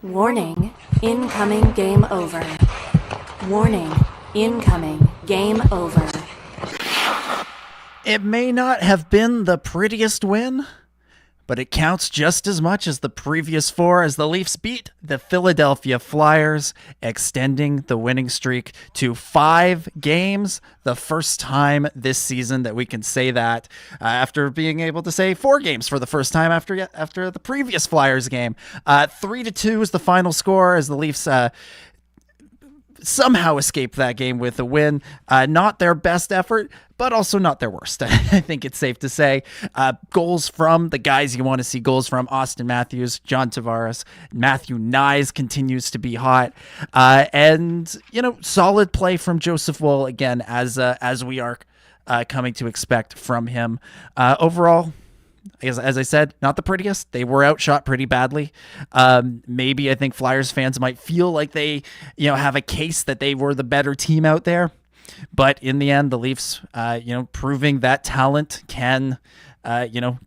Warning, incoming game over. Warning, incoming game over. It may not have been the prettiest win, but it counts just as much as the previous four as the Leafs beat the Philadelphia Flyers, extending the winning streak to 5 games, the first time this season that we can say that after being able to say 4 games for the first time after the previous Flyers game. 3-2 is the final score as the Leafs somehow escaped that game with a win. Not their best effort, but also not their worst. I think it's safe to say. Goals from the guys you want to see goals from: Austin Matthews, John Tavares, Matthew Nyes continues to be hot, and solid play from Joseph Woll again, as we are coming to expect from him. Overall, as I said, not the prettiest. They were outshot pretty badly. Maybe I think Flyers fans might feel like they, have a case that they were the better team out there. But in the end, the Leafs, proving that talent can,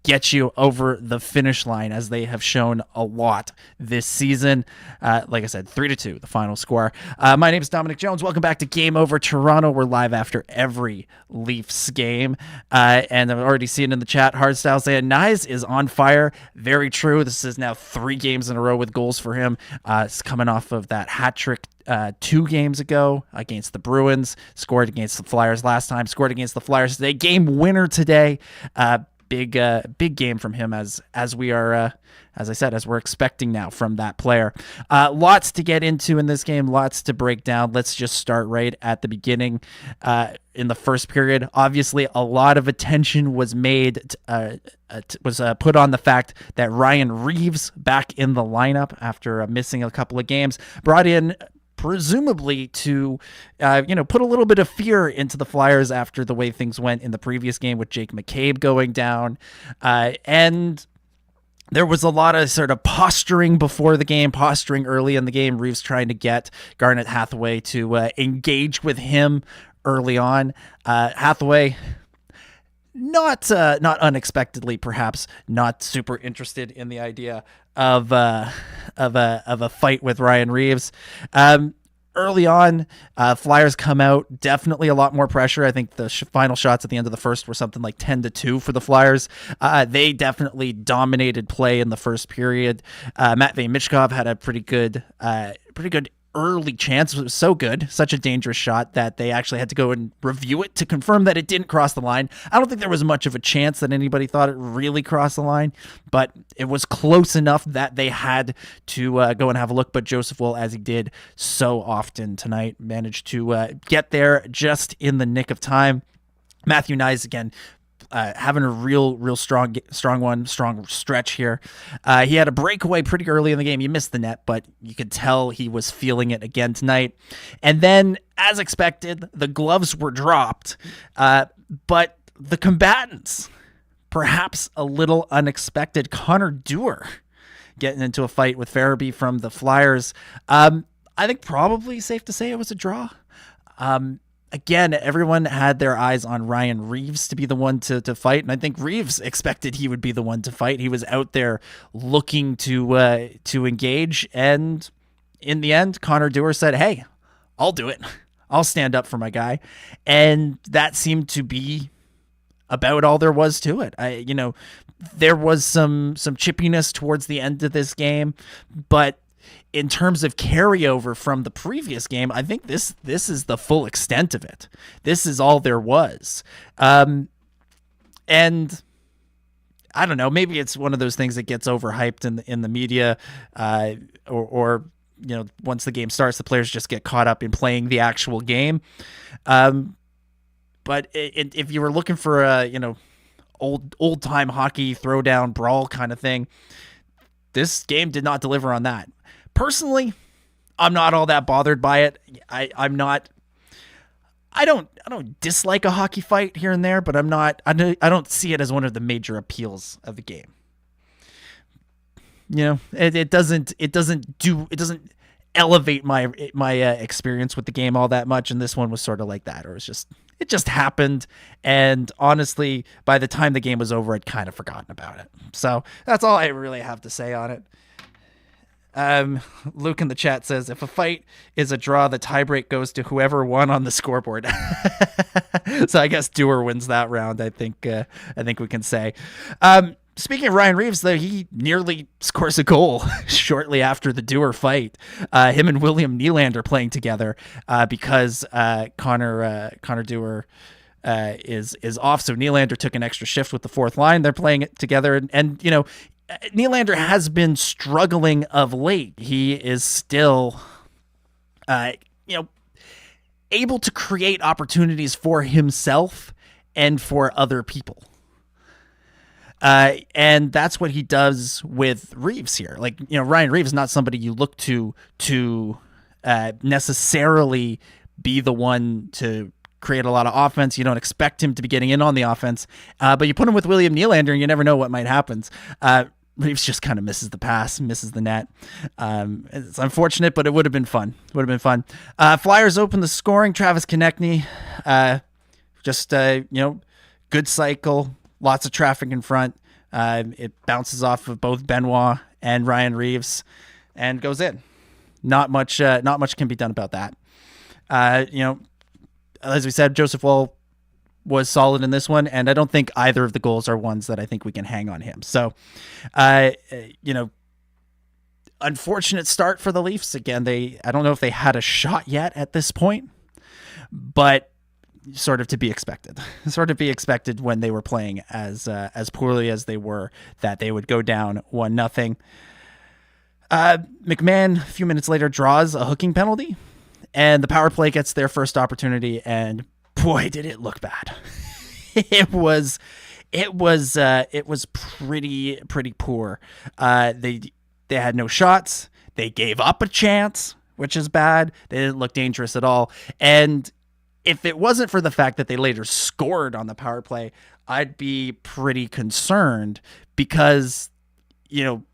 get you over the finish line, as they have shown a lot this season. Like I said, 3-2, the final score. My name is Dominic Jones. Welcome back to Game Over Toronto. We're live after every Leafs game. And I've already seen in the chat, Hardstyle saying Nyes is on fire. Very true. This is now 3 games in a row with goals for him. It's coming off of that hat trick 2 games ago against the Bruins, scored against the Flyers last time, scored against the Flyers today, game winner today. Big game from him as we are, as I said, as we're expecting now from that player. Lots to get into in this game, lots to break down. Let's just start right at the beginning. In the first period, obviously a lot of attention was made, put on the fact that Ryan Reeves, back in the lineup after missing a couple of games, brought in presumably to, put a little bit of fear into the Flyers after the way things went in the previous game with Jake McCabe going down. And there was a lot of sort of posturing before the game, posturing early in the game. Reeves trying to get Garnet Hathaway to engage with him early on. Hathaway, not unexpectedly, perhaps not super interested in the idea of a fight with Ryan Reeves. Early on, Flyers come out, definitely a lot more pressure. I think the final shots at the end of the first were something like 10-2 for the Flyers. They definitely dominated play in the first period. Matvei Michkov had a pretty good early chance. It was so good, such a dangerous shot, that they actually had to go and review it to confirm that it didn't cross the line. I don't think there was much of a chance that anybody thought it really crossed the line, but it was close enough that they had to go and have a look. But Joseph Woll, as he did so often tonight, managed to get there just in the nick of time. Matthew Nyes, again, having a real strong stretch here. He had a breakaway pretty early in the game. He missed the net, but you could tell he was feeling it again tonight. And then, as expected, the gloves were dropped. But the combatants, perhaps a little unexpected, Connor Dewar getting into a fight with Farabee from the Flyers. I think probably safe to say it was a draw. Again, everyone had their eyes on Ryan Reeves to be the one to fight, and I think Reeves expected he would be the one to fight. He was out there looking to engage, and in the end, Connor Dewar said, "Hey, I'll do it. I'll stand up for my guy," and that seemed to be about all there was to it. There was some chippiness towards the end of this game, but in terms of carryover from the previous game, I think this is the full extent of it. This is all there was. And I don't know, maybe it's one of those things that gets overhyped in the media, or once the game starts, the players just get caught up in playing the actual game. But if you were looking for a, old time hockey throwdown brawl kind of thing, this game did not deliver on that. Personally, I'm not all that bothered by it. I don't dislike a hockey fight here and there, but I don't see it as one of the major appeals of the game. It doesn't elevate my experience with the game all that much, and this one was sort of like that, or it just happened, and honestly, by the time the game was over, I'd kind of forgotten about it. So that's all I really have to say on it. Luke in the chat says, if a fight is a draw, the tiebreak goes to whoever won on the scoreboard. So I guess Dewar wins that round. I think we can say. Speaking of Ryan Reeves, though, he nearly scores a goal shortly after the Dewar fight. Him and William Nylander playing together because Connor Dewar is off. So Nylander took an extra shift with the fourth line. They're playing it together, and you know, Nylander has been struggling of late. He is still, able to create opportunities for himself and for other people. And that's what he does with Reeves here. Like, you know, Ryan Reeves is not somebody you look to necessarily be the one to create a lot of offense. You don't expect him to be getting in on the offense, but you put him with William Nylander and you never know what might happen. Reeves just kind of misses the pass, misses the net. It's unfortunate, but it would have been fun. Flyers open the scoring. Travis Konechny, good cycle, lots of traffic in front. It bounces off of both Benoit and Ryan Reeves and goes in. Not much can be done about that. As we said, Joseph Woll was solid in this one, and I don't think either of the goals are ones that I think we can hang on him. So, unfortunate start for the Leafs. Again, I don't know if they had a shot yet at this point, but sort of to be expected. Sort of be expected when they were playing as poorly as they were, that they would go down 1-0. McMahon, a few minutes later, draws a hooking penalty, and the power play gets their first opportunity, and boy, did it look bad. It was pretty poor. They had no shots. They gave up a chance, which is bad. They didn't look dangerous at all. And if it wasn't for the fact that they later scored on the power play, I'd be pretty concerned because, you know,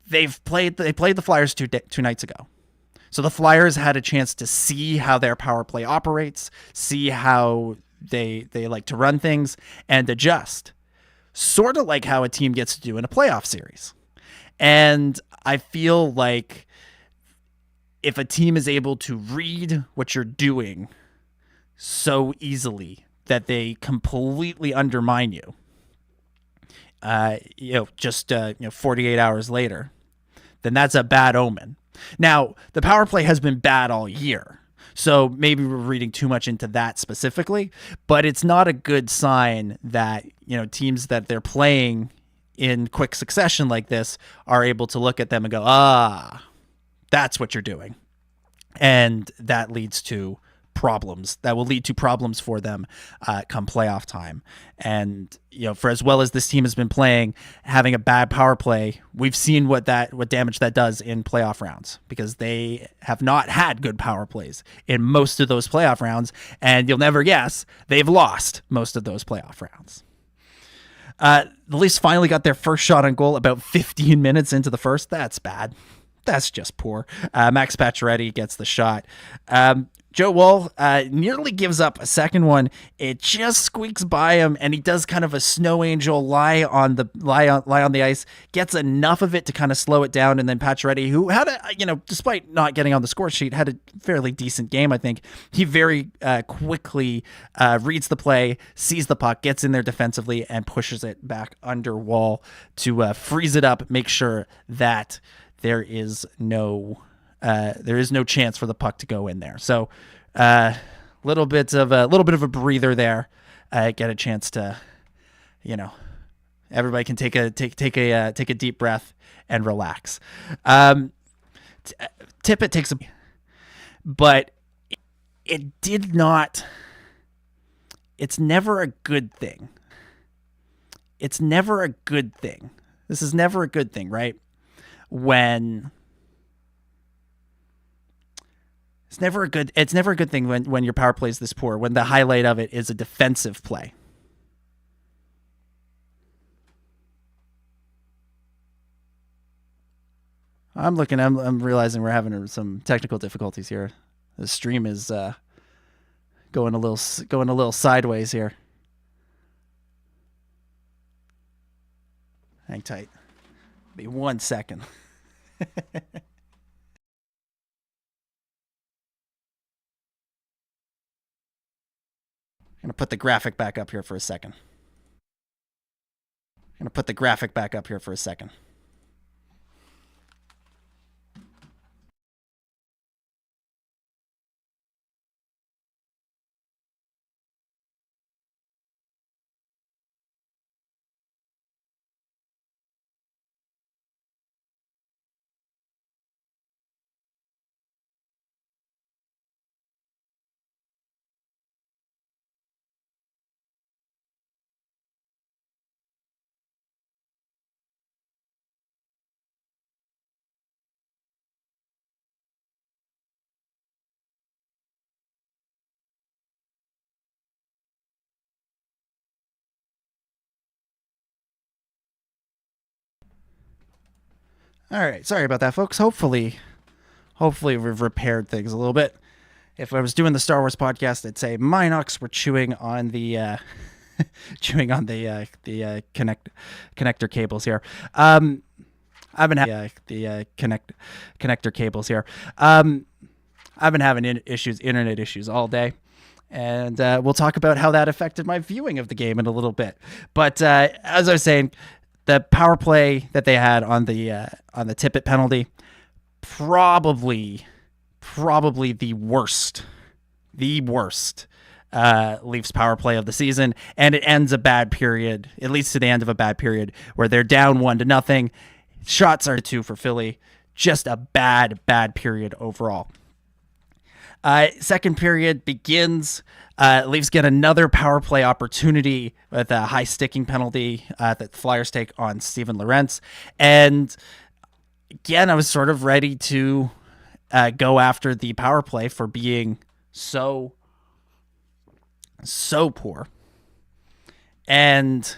they played the Flyers two nights ago. So the Flyers had a chance to see how their power play operates, see how they like to run things, and adjust. Sort of like how a team gets to do in a playoff series. And I feel like if a team is able to read what you're doing so easily that they completely undermine you, 48 hours later, then that's a bad omen. Now, the power play has been bad all year, so maybe we're reading too much into that specifically, but it's not a good sign that, you know, teams that they're playing in quick succession like this are able to look at them and go, that's what you're doing. And that leads to problems. That will lead to problems for them come playoff time. And, you know, for as well as this team has been playing, having a bad power play, we've seen what damage that does in playoff rounds, because they have not had good power plays in most of those playoff rounds. And you'll never guess, they've lost most of those playoff rounds. The Leafs finally got their first shot on goal about 15 minutes into the first. That's bad. That's just poor. Max Pacioretty gets the shot. Joe Woll nearly gives up a second one. It just squeaks by him, and he does kind of a snow angel lie on the ice, gets enough of it to kind of slow it down, and then Pacioretty, who had despite not getting on the score sheet, had a fairly decent game, I think. He very quickly reads the play, sees the puck, gets in there defensively, and pushes it back under Woll to freeze it up, make sure that there is no chance for the puck to go in there. So, little bit of a breather there. Get a chance to, everybody can take a deep breath and relax. Tippett takes but it did not. It's never a good thing. It's never a good thing. This is never a good thing, right? It's never a good thing when your power play is this poor, when the highlight of it is a defensive play. I'm realizing we're having some technical difficulties here. The stream is going a little sideways here. Hang tight. Be 1 second. I'm going to put the graphic back up here for a second. All right, sorry about that, folks. Hopefully we've repaired things a little bit. If I was doing the Star Wars podcast, I'd say Minox were chewing on the connector cables here. I've been having connector cables here. I've been having internet issues all day, and we'll talk about how that affected my viewing of the game in a little bit. But as I was saying, the power play that they had on the Tippett penalty, probably the worst Leafs power play of the season, and it ends a bad period. It leads to the end of a bad period where they're down 1-0. Shots are 2 for Philly. Just a bad period overall. Second period begins. Leafs get another power play opportunity with a high sticking penalty that the Flyers take on Steven Lorentz. And again, I was sort of ready to go after the power play for being so poor. And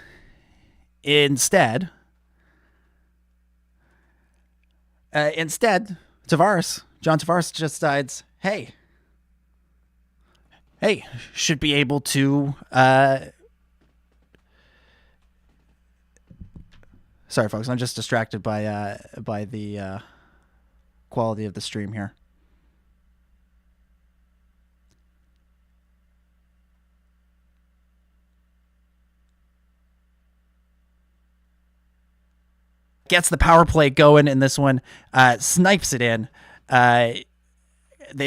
instead, John Tavares just decides, hey, should be able to. Sorry, folks, I'm just distracted by the quality of the stream here. Gets the power play going in this one, snipes it in.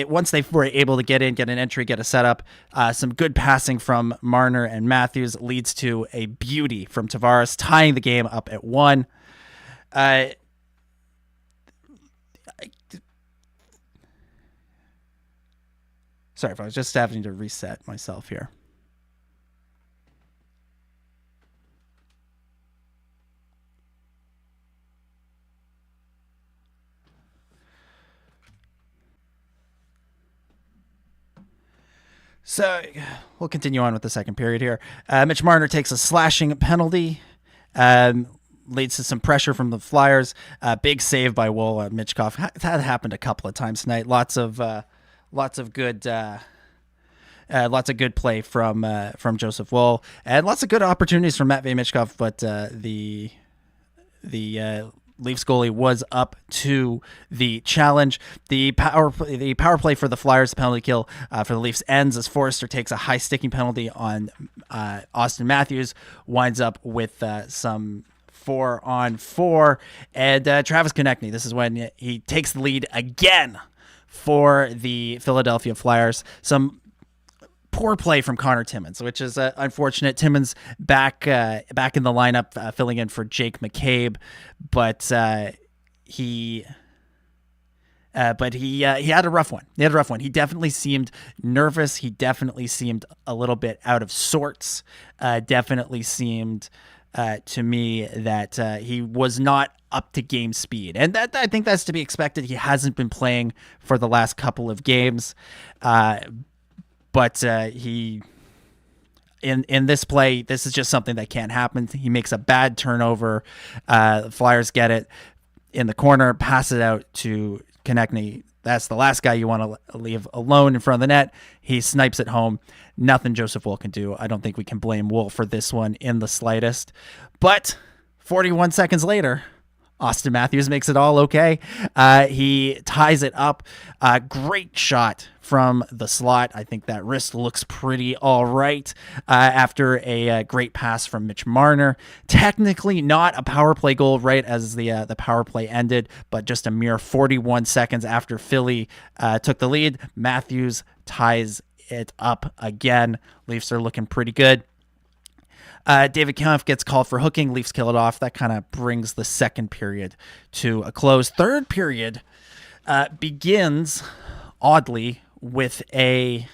Once they were able to get an entry, get a setup, some good passing from Marner and Matthews leads to a beauty from Tavares, tying the game up at 1. Sorry if I was just having to reset myself here. So we'll continue on with the second period here. Mitch Marner takes a slashing penalty, leads to some pressure from the Flyers. Big save by Wool. Mitchkov. That happened a couple of times tonight. Lots of good play from Joseph Woll, and lots of good opportunities from Matvei Mitchkov. But the Leafs goalie was up to the challenge. The power play for the Flyers, penalty kill for the Leafs ends as Forrester takes a high sticking penalty on Austin Matthews, winds up with some 4-on-4, and Travis Konechny. This is when he takes the lead again for the Philadelphia Flyers. Some poor play from Connor Timmins, which is unfortunate. Timmins back in the lineup, filling in for Jake McCabe, but he had a rough one. He definitely seemed nervous. He definitely seemed a little bit out of sorts. Definitely seemed to me that he was not up to game speed, and that I think that's to be expected. He hasn't been playing for the last couple of games. But he, in this play, this is just something that can't happen. He makes a bad turnover. Flyers get it in the corner, pass it out to Konechny. That's the last guy you want to leave alone in front of the net. He snipes it home. Nothing Joseph Woll can do. I don't think we can blame Woll for this one in the slightest. But 41 seconds later, Austin Matthews makes it all okay. He ties it up. Great shot from the slot. I think that wrist looks pretty all right after a great pass from Mitch Marner. Technically not a power play goal right as the power play ended, but just a mere 41 seconds after Philly took the lead, Matthews ties it up again. Leafs are looking pretty good. David Kampf gets called for hooking. Leafs kill it off. That kind of brings the second period to a close. Third period begins, oddly, with a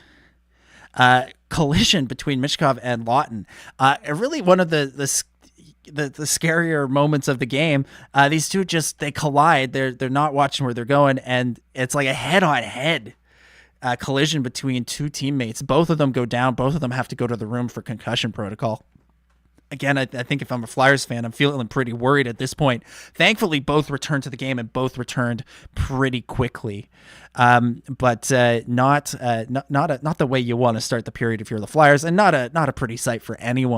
collision between Michkov and Lawton. Really one of the scarier moments of the game. These two they collide. They're not watching where they're going, and it's like a head-on-head collision between two teammates. Both of them go down. Both of them have to go to the room for concussion protocol. Again, I think if I'm a Flyers fan, I'm feeling pretty worried at this point. Thankfully, both returned to the game and both returned pretty quickly, but not the way you want to start the period if you're the Flyers, and not a pretty sight for anyone.